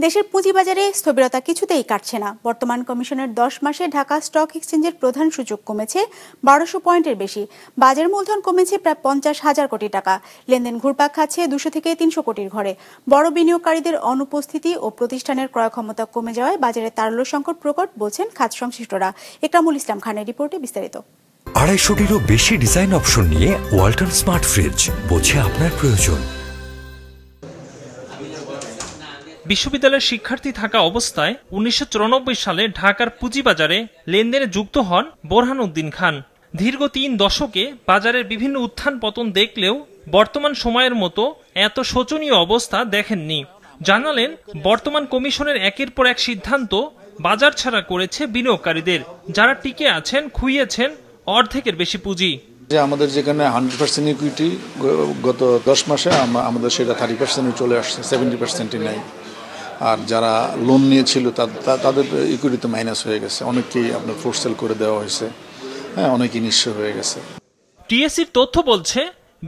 দেশের পুঁজিবাজারে স্থবিরতা কিছুতেই কাটছে না। বর্তমান কমিশনের 10 মাসে ঢাকা স্টক এক্সচেঞ্জের প্রধান সূচক কমেছে 1200 পয়েন্টের বেশি। বাজার মূলধন কমেছে প্রায় 50,000 কোটি টাকা। লেনদেন ঘুরপাক খাচ্ছে 200 থেকে 300 কোটির ঘরে। বড় বিনিয়োগকারীদের অনুপস্থিতি ও প্রতিষ্ঠানের ক্রয় ক্ষমতা কমে যাওয়ায় বাজারে তারল্য সংকট প্রকট বলছেন খাত সংশ্লিষ্টরা। ইকরামুল ইসলাম খানের রিপোর্টে বিস্তারিত। 250-টিরও বেশি ডিজাইন অপশন নিয়ে ওয়ালটন স্মার্ট ফ্রিজ, বোঝে আপনার প্রয়োজন। বিশ্ববিদ্যালয়ের শিক্ষার্থী থাকা অবস্থায় 1994 সালে ঢাকার পুঁজিবাজারে লেনদেনে যুক্ত হন বোরহান উদ্দিন খান। দীর্ঘ 3 দশকে বাজারের বিভিন্ন উত্থান পতন দেখলেও বর্তমান সময়ের মতো এত শোচনীয় অবস্থা দেখেননি। জানালেন, বর্তমান কমিশনের একের পর এক সিদ্ধান্ত বাজার ছাড়া করেছে বিনিয়োগকারীদের, যারা টিকে আছেন খুইয়েছেন অর্ধেকের বেশি পুঁজি। আমাদের যেখানে 100% ইকুইটি গত 10 মাসে আমাদের সেটা 30% চলে আসছে, 70% নাই। আর যারা লোন নিয়েছিল তাদের ইকুইটি তো মাইনাস হয়ে গেছে, অনেককেই আপনার ফোর্স সেল করে দেওয়া হয়েছে, হ্যাঁ, অনেকেই নিঃস্ব হয়ে গেছে। টিএসসির তথ্য বলছে,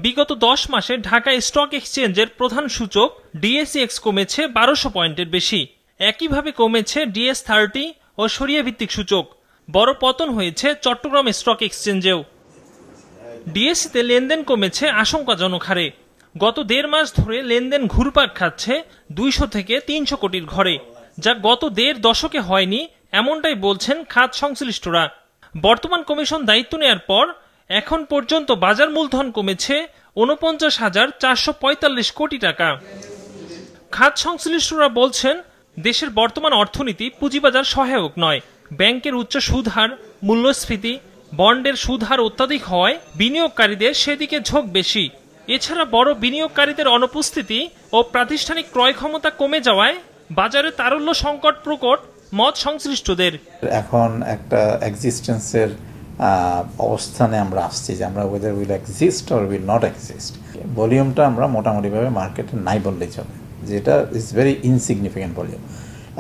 বিগত 10 মাসে ঢাকা স্টক এক্সচেঞ্জের প্রধান সূচক ডিএসইএক্স কমেছে 1200 পয়েন্টের বেশি। একইভাবে কমেছে ডিএস30 ও সরিয়া ভিত্তিক সূচক। বড় পতন হয়েছে চট্টগ্রাম স্টক এক্সচেঞ্জেও। ডিএসসিতে লেনদেন কমেছে আশঙ্কাজনক হারে। গত 1.5 মাস ধরে লেনদেন ঘুরপাক খাচ্ছে 200 থেকে 300 কোটির ঘরে, যা গত 1.5 দশকে হয়নি, এমনটাই বলছেন খাত সংশ্লিষ্টরা। বর্তমান কমিশন দায়িত্ব নেয়ার পর এখন পর্যন্ত বাজার মূলধন কমেছে 49,445 কোটি টাকা। খাত সংশ্লিষ্টরা বলছেন, দেশের বর্তমান অর্থনীতি পুঁজিবাজার সহায়ক নয়। ব্যাংকের উচ্চ সুদহার, মূল্যস্ফীতি, বন্ডের সুদহার অত্যাধিক হওয়ায় বিনিয়োগকারীদের সেদিকে ঝোঁক বেশি। এছাড়া বড় বিনিয়োগকারীদের অনুপস্থিতি ও প্রাতিষ্ঠানিক ক্রয় ক্ষমতা কমে যাওয়ায় বাজারে তারল্য সংকট প্রকট মত সংশ্লিষ্টদের। এখন একটা এক্সিস্টেন্সের অবস্থানে আমরা আসছি যে আমরা whether will exist or will not exist. ভলিউমটা আমরা মোটামুটিভাবে মার্কেটে নাই বললেই চলে, যেটা ইজ ভেরি ইনসিগনিফিক্যান্ট ভলিউম।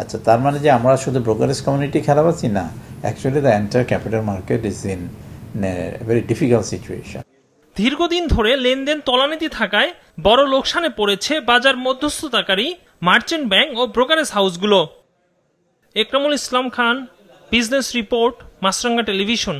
আচ্ছা, তার মানে যে আমরা শুধু ব্রোকারেজ কমিউনিটি খারাপ আছি না, actually the entire capital market is in very difficult situation. দীর্ঘদিন ধরে লেনদেন তলানিতে থাকায় বড় লোকসানে পড়েছে বাজার মধ্যস্থতাকারী মার্চেন্ট ব্যাংক ও brokerage হাউসগুলো। Ikramul Islam Khan, business report, মাছরাঙ্গা টেলিভিশন।